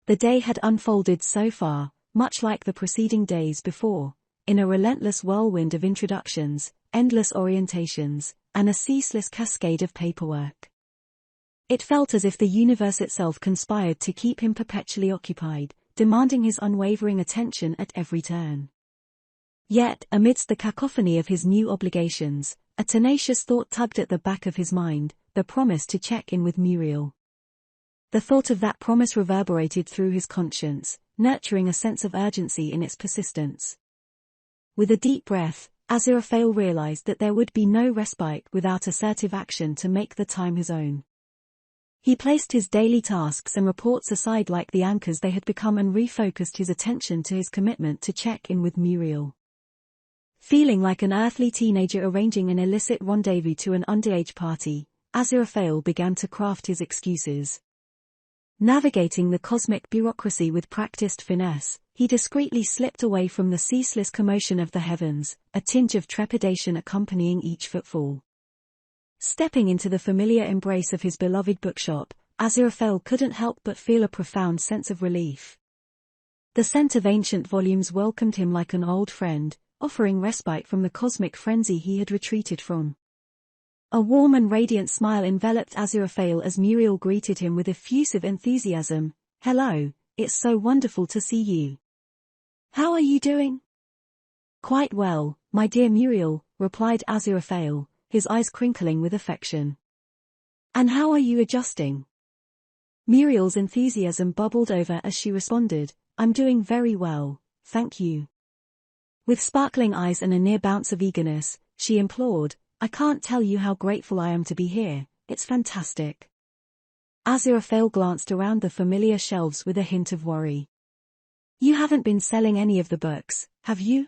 The day had unfolded so far, much like the preceding days before, in a relentless whirlwind of introductions, endless orientations, and a ceaseless cascade of paperwork. It felt as if the universe itself conspired to keep him perpetually occupied, demanding his unwavering attention at every turn. Yet, amidst the cacophony of his new obligations, a tenacious thought tugged at the back of his mind, the promise to check in with Muriel. The thought of that promise reverberated through his conscience, nurturing a sense of urgency in its persistence. With a deep breath, Aziraphale realized that there would be no respite without assertive action to make the time his own. He placed his daily tasks and reports aside like the anchors they had become and refocused his attention to his commitment to check in with Muriel. Feeling like an earthly teenager arranging an illicit rendezvous to an underage party, Aziraphale began to craft his excuses. Navigating the cosmic bureaucracy with practiced finesse, he discreetly slipped away from the ceaseless commotion of the heavens, a tinge of trepidation accompanying each footfall. Stepping into the familiar embrace of his beloved bookshop, Aziraphale couldn't help but feel a profound sense of relief. The scent of ancient volumes welcomed him like an old friend, offering respite from the cosmic frenzy he had retreated from. A warm and radiant smile enveloped Aziraphale as Muriel greeted him with effusive enthusiasm. "Hello, it's so wonderful to see you. How are you doing?" "Quite well, my dear Muriel," replied Aziraphale, his eyes crinkling with affection. "And how are you adjusting?" Muriel's enthusiasm bubbled over as she responded, "I'm doing very well, thank you." With sparkling eyes and a near bounce of eagerness, she implored, "I can't tell you how grateful I am to be here, it's fantastic." Aziraphale glanced around the familiar shelves with a hint of worry. "You haven't been selling any of the books, have you?"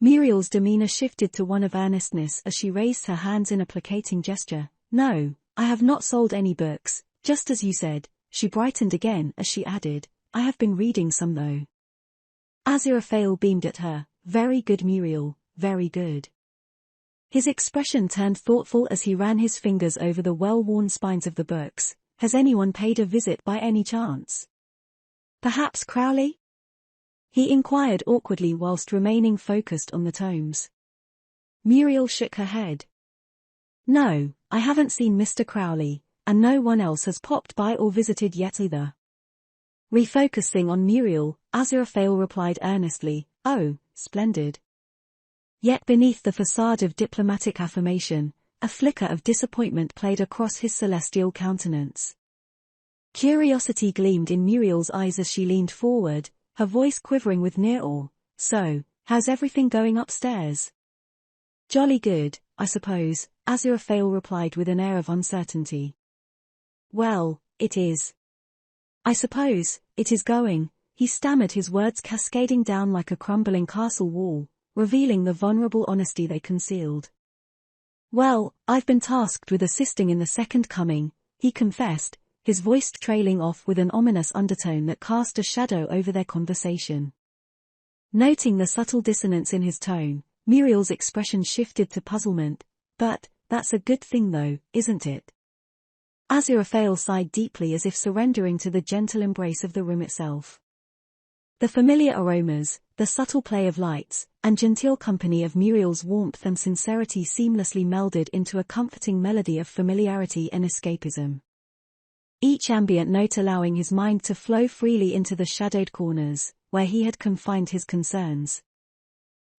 Muriel's demeanor shifted to one of earnestness as she raised her hands in a placating gesture. "No, I have not sold any books, just as you said." She brightened again as she added, "I have been reading some though." Aziraphale beamed at her. "Very good, Muriel, very good." His expression turned thoughtful as he ran his fingers over the well-worn spines of the books. "Has anyone paid a visit by any chance? Perhaps Crowley?" he inquired awkwardly whilst remaining focused on the tomes. Muriel shook her head. "No, I haven't seen Mr. Crowley, and no one else has popped by or visited yet either." Refocusing on Muriel, Aziraphale replied earnestly, "Oh, splendid." Yet beneath the facade of diplomatic affirmation, a flicker of disappointment played across his celestial countenance. Curiosity gleamed in Muriel's eyes as she leaned forward, her voice quivering with near awe. "So, how's everything going upstairs?" "Jolly good, I suppose," Aziraphale replied with an air of uncertainty. "Well, it is. I suppose, it is going," he stammered, his words cascading down like a crumbling castle wall, revealing the vulnerable honesty they concealed. "Well, I've been tasked with assisting in the second coming," he confessed, his voice trailing off with an ominous undertone that cast a shadow over their conversation. Noting the subtle dissonance in his tone, Muriel's expression shifted to puzzlement. "But, that's a good thing though, isn't it?" Aziraphale sighed deeply as if surrendering to the gentle embrace of the room itself. The familiar aromas, the subtle play of lights, and genteel company of Muriel's warmth and sincerity seamlessly melded into a comforting melody of familiarity and escapism. Each ambient note allowing his mind to flow freely into the shadowed corners, where he had confined his concerns.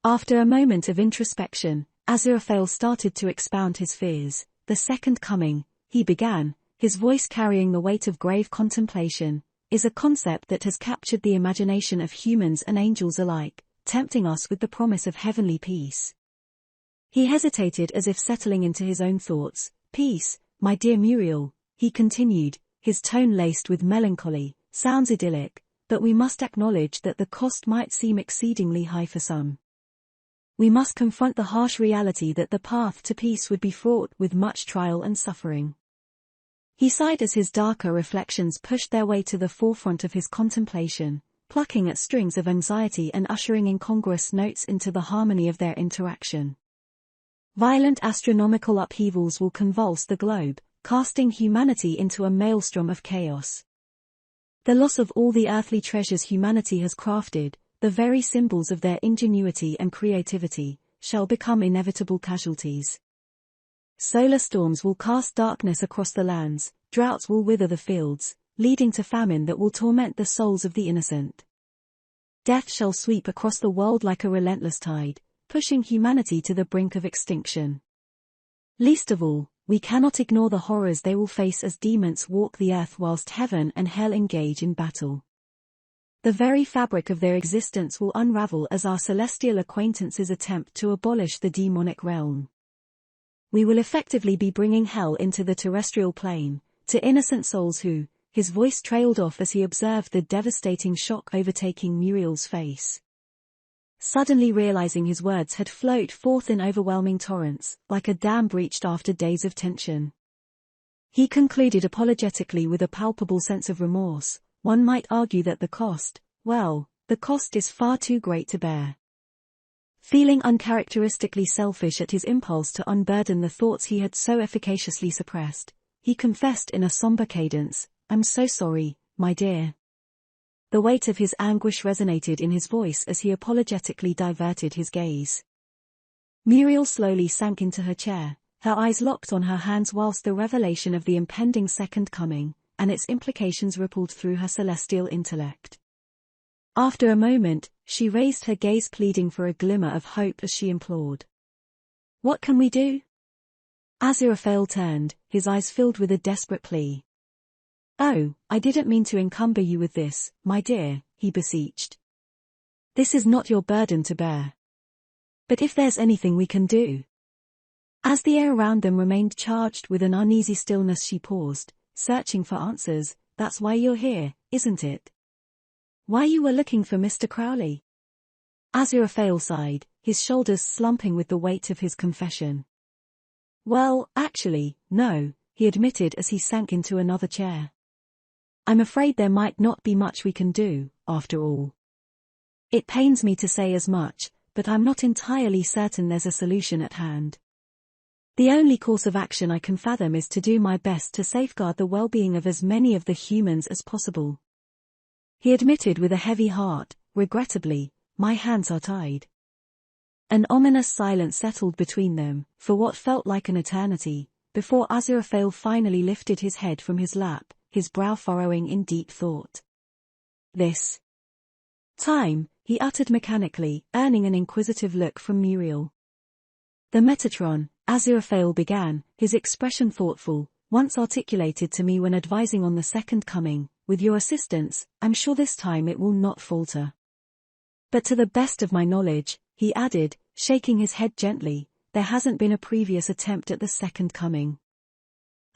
After a moment of introspection, Aziraphale started to expound his fears. "The second coming," he began, his voice carrying the weight of grave contemplation, "is a concept that has captured the imagination of humans and angels alike, tempting us with the promise of heavenly peace." He hesitated as if settling into his own thoughts. "Peace, my dear Muriel," he continued, his tone laced with melancholy, "sounds idyllic, but we must acknowledge that the cost might seem exceedingly high for some. We must confront the harsh reality that the path to peace would be fraught with much trial and suffering." He sighed as his darker reflections pushed their way to the forefront of his contemplation, plucking at strings of anxiety and ushering incongruous notes into the harmony of their interaction. Violent astronomical upheavals will convulse the globe, casting humanity into a maelstrom of chaos. The loss of all the earthly treasures humanity has crafted, the very symbols of their ingenuity and creativity, shall become inevitable casualties. Solar storms will cast darkness across the lands, droughts will wither the fields, leading to famine that will torment the souls of the innocent. Death shall sweep across the world like a relentless tide, pushing humanity to the brink of extinction. Least of all, we cannot ignore the horrors they will face as demons walk the earth whilst heaven and hell engage in battle. The very fabric of their existence will unravel as our celestial acquaintances attempt to abolish the demonic realm. We will effectively be bringing hell into the terrestrial plane, to innocent souls who, his voice trailed off as he observed the devastating shock overtaking Muriel's face. Suddenly realizing his words had flowed forth in overwhelming torrents, like a dam breached after days of tension. He concluded apologetically with a palpable sense of remorse. One might argue that the cost is far too great to bear. Feeling uncharacteristically selfish at his impulse to unburden the thoughts he had so efficaciously suppressed, he confessed in a somber cadence, "I'm so sorry, my dear." The weight of his anguish resonated in his voice as he apologetically diverted his gaze. Muriel slowly sank into her chair, her eyes locked on her hands whilst the revelation of the impending second coming, and its implications rippled through her celestial intellect. After a moment, she raised her gaze pleading for a glimmer of hope as she implored. "What can we do?" Aziraphale turned, his eyes filled with a desperate plea. "Oh, I didn't mean to encumber you with this, my dear," he beseeched. "This is not your burden to bear. But if there's anything we can do." As the air around them remained charged with an uneasy stillness, she paused, searching for answers. "That's why you're here, isn't it? Why you were looking for Mr. Crowley?" Aziraphale sighed, his shoulders slumping with the weight of his confession. "Well, actually, no," he admitted as he sank into another chair. "I'm afraid there might not be much we can do, after all. It pains me to say as much, but I'm not entirely certain there's a solution at hand. The only course of action I can fathom is to do my best to safeguard the well-being of as many of the humans as possible." He admitted with a heavy heart, "Regrettably, my hands are tied." An ominous silence settled between them, for what felt like an eternity, before Aziraphale finally lifted his head from his lap, his brow furrowing in deep thought. "This time," he uttered mechanically, earning an inquisitive look from Muriel. "The Metatron," Aziraphale began, his expression thoughtful, "once articulated to me when advising on the second coming. With your assistance, I'm sure this time it will not falter. But to the best of my knowledge," he added, shaking his head gently, "there hasn't been a previous attempt at the second coming.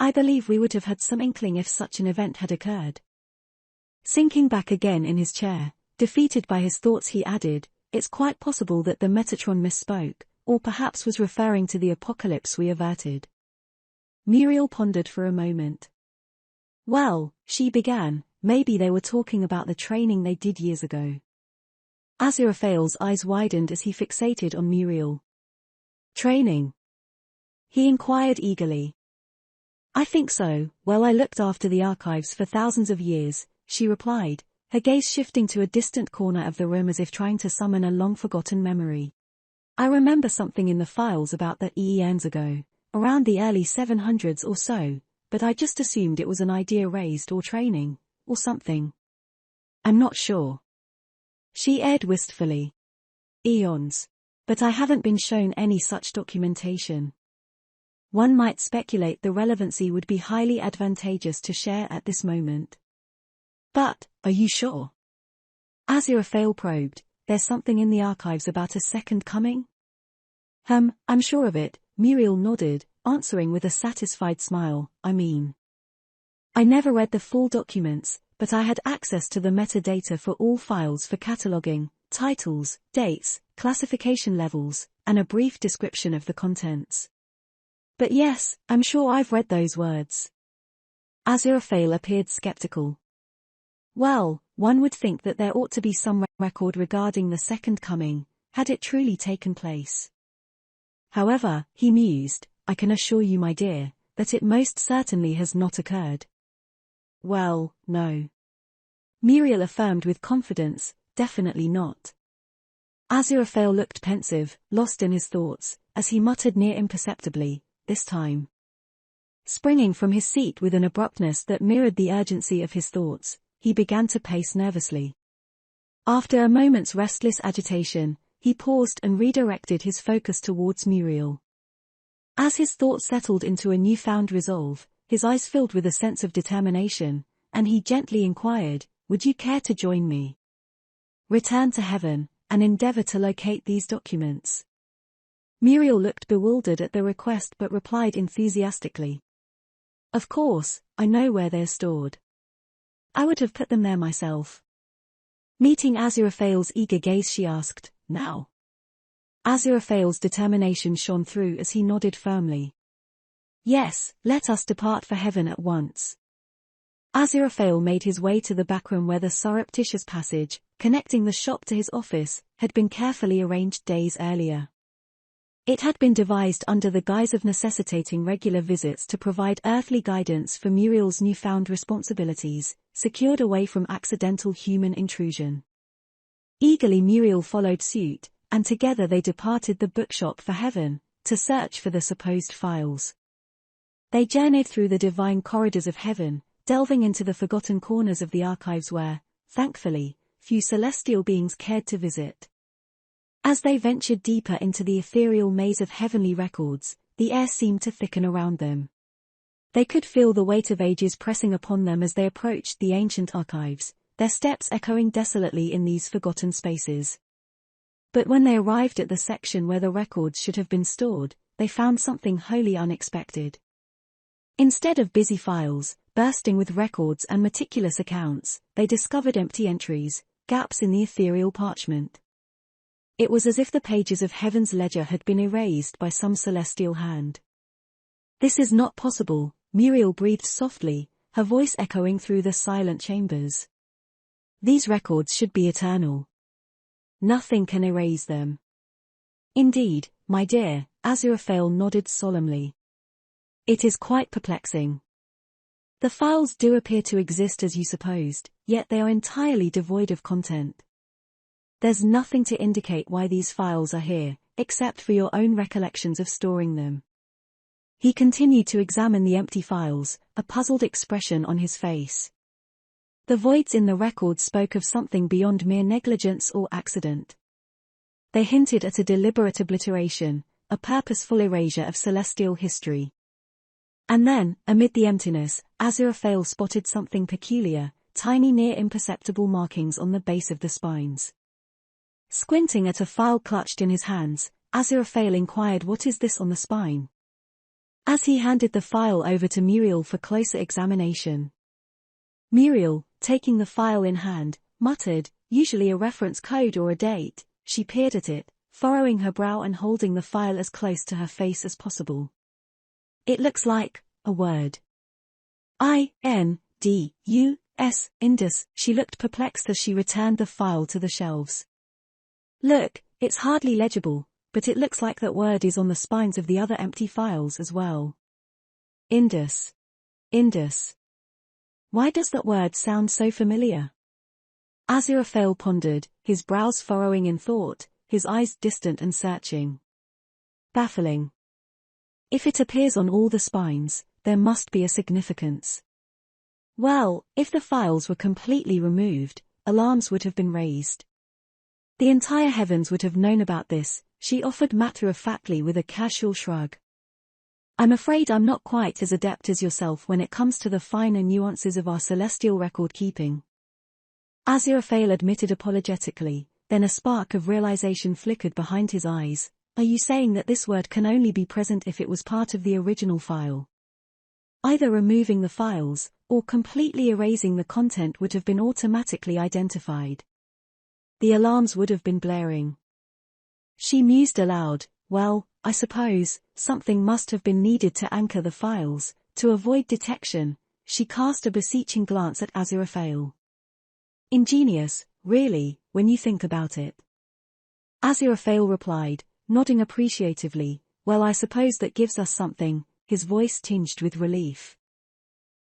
I believe we would have had some inkling if such an event had occurred." Sinking back again in his chair, defeated by his thoughts, he added, "It's quite possible that the Metatron misspoke, or perhaps was referring to the apocalypse we averted." Muriel pondered for a moment. "Well," she began, "maybe they were talking about the training they did years ago." Aziraphale's eyes widened as he fixated on Muriel. "Training?" he inquired eagerly. "I think so. Well, I looked after the archives for thousands of years," she replied, her gaze shifting to a distant corner of the room as if trying to summon a long-forgotten memory. "I remember something in the files about that eons ago, around the early 700s or so, but I just assumed it was an idea raised or training, or something. I'm not sure." She aired wistfully. "Eons. But I haven't been shown any such documentation. One might speculate the relevancy would be highly advantageous to share at this moment." "But, are you sure?" Aziraphale probed, "There's something in the archives about a second coming?" I'm sure of it," Muriel nodded, answering with a satisfied smile. I never read the full documents, but I had access to the metadata for all files for cataloging, titles, dates, classification levels, and a brief description of the contents. But yes, I'm sure I've read those words." Aziraphale appeared skeptical. "Well, one would think that there ought to be some record regarding the second coming, had it truly taken place. However," he mused, "I can assure you, my dear, that it most certainly has not occurred." "Well, no. Muriel affirmed with confidence, definitely not. Aziraphale looked pensive, lost in his thoughts, as he muttered near imperceptibly, this time. Springing from his seat with an abruptness that mirrored the urgency of his thoughts, he began to pace nervously. After a moment's restless agitation, he paused and redirected his focus towards Muriel. As his thoughts settled into a newfound resolve, his eyes filled with a sense of determination, and he gently inquired, "Would you care to join me? Return to heaven, and endeavor to locate these documents." Muriel looked bewildered at the request but replied enthusiastically. "Of course, I know where they're stored. I would have put them there myself." Meeting Aziraphale's eager gaze, she asked, "Now?" Aziraphale's determination shone through as he nodded firmly. "Yes, let us depart for heaven at once." Aziraphale made his way to the back room where the surreptitious passage, connecting the shop to his office, had been carefully arranged days earlier. It had been devised under the guise of necessitating regular visits to provide earthly guidance for Muriel's newfound responsibilities, secured away from accidental human intrusion. Eagerly Muriel followed suit, and together they departed the bookshop for heaven, to search for the supposed files. They journeyed through the divine corridors of heaven, delving into the forgotten corners of the archives where, thankfully, few celestial beings cared to visit. As they ventured deeper into the ethereal maze of heavenly records, the air seemed to thicken around them. They could feel the weight of ages pressing upon them as they approached the ancient archives, their steps echoing desolately in these forgotten spaces. But when they arrived at the section where the records should have been stored, they found something wholly unexpected. Instead of busy files, bursting with records and meticulous accounts, they discovered empty entries, gaps in the ethereal parchment. It was as if the pages of heaven's ledger had been erased by some celestial hand. "This is not possible," Muriel breathed softly, her voice echoing through the silent chambers. "These records should be eternal. Nothing can erase them." "Indeed, my dear," Aziraphale nodded solemnly. "It is quite perplexing. The files do appear to exist as you supposed, yet they are entirely devoid of content. There's nothing to indicate why these files are here, except for your own recollections of storing them." He continued to examine the empty files, a puzzled expression on his face. The voids in the records spoke of something beyond mere negligence or accident. They hinted at a deliberate obliteration, a purposeful erasure of celestial history. And then, amid the emptiness, Aziraphale spotted something peculiar, tiny near imperceptible markings on the base of the spines. Squinting at a file clutched in his hands, Aziraphale inquired, "What is this on the spine?" As he handed the file over to Muriel for closer examination. Muriel, taking the file in hand, muttered, "Usually a reference code or a date." She peered at it, furrowing her brow and holding the file as close to her face as possible. "It looks like a word. Indus, Indus." She looked perplexed as she returned the file to the shelves. "Look, it's hardly legible, but it looks like that word is on the spines of the other empty files as well. Indus. Indus. Why does that word sound so familiar?" Aziraphale pondered, his brows furrowing in thought, his eyes distant and searching. Baffling. If it appears on all the spines, there must be a significance. Well, if the files were completely removed, alarms would have been raised. The entire heavens would have known about this, she offered matter-of-factly with a casual shrug. "I'm afraid I'm not quite as adept as yourself when it comes to the finer nuances of our celestial record-keeping." Aziraphale admitted apologetically, then a spark of realization flickered behind his eyes. "Are you saying that this word can only be present if it was part of the original file? Either removing the files, or completely erasing the content would have been automatically identified. The alarms would have been blaring." She mused aloud, "Well, I suppose, something must have been needed to anchor the files." To avoid detection, she cast a beseeching glance at Aziraphale. "Ingenious, really, when you think about it." Aziraphale replied, nodding appreciatively, "Well, I suppose that gives us something," his voice tinged with relief.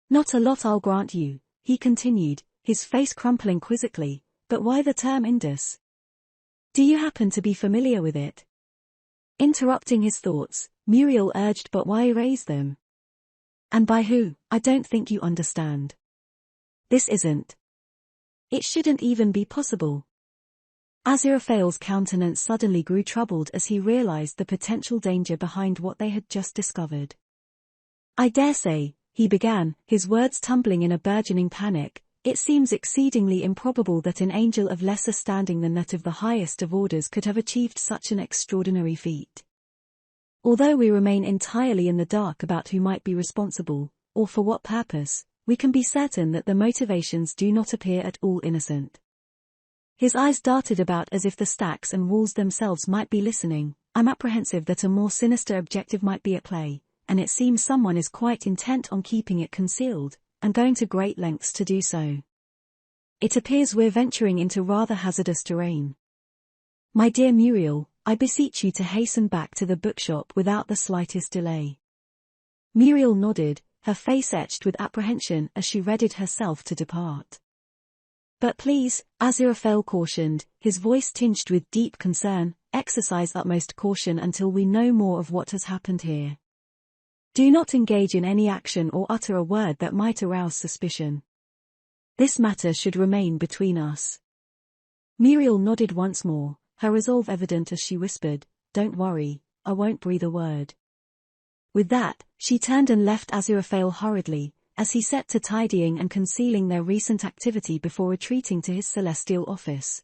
"Not a lot, I'll grant you," he continued, his face crumpling quizzically. But why the term Indus? Do you happen to be familiar with it? Interrupting his thoughts, Muriel urged, but why erase them? And by who? I don't think you understand. This isn't. It shouldn't even be possible. Aziraphale's countenance suddenly grew troubled as he realized the potential danger behind what they had just discovered. I dare say, he began, his words tumbling in a burgeoning panic, it seems exceedingly improbable that an angel of lesser standing than that of the highest of orders could have achieved such an extraordinary feat. Although we remain entirely in the dark about who might be responsible, or for what purpose, we can be certain that the motivations do not appear at all innocent. His eyes darted about as if the stacks and walls themselves might be listening. I'm apprehensive that a more sinister objective might be at play, and it seems someone is quite intent on keeping it concealed, and going to great lengths to do so. It appears we're venturing into rather hazardous terrain. My dear Muriel, I beseech you to hasten back to the bookshop without the slightest delay. Muriel nodded, her face etched with apprehension as she readied herself to depart. But please, Aziraphale cautioned, his voice tinged with deep concern, exercise utmost caution until we know more of what has happened here. Do not engage in any action or utter a word that might arouse suspicion. This matter should remain between us. Muriel nodded once more, her resolve evident as she whispered, don't worry, I won't breathe a word. With that, she turned and left Aziraphale hurriedly, as he set to tidying and concealing their recent activity before retreating to his celestial office.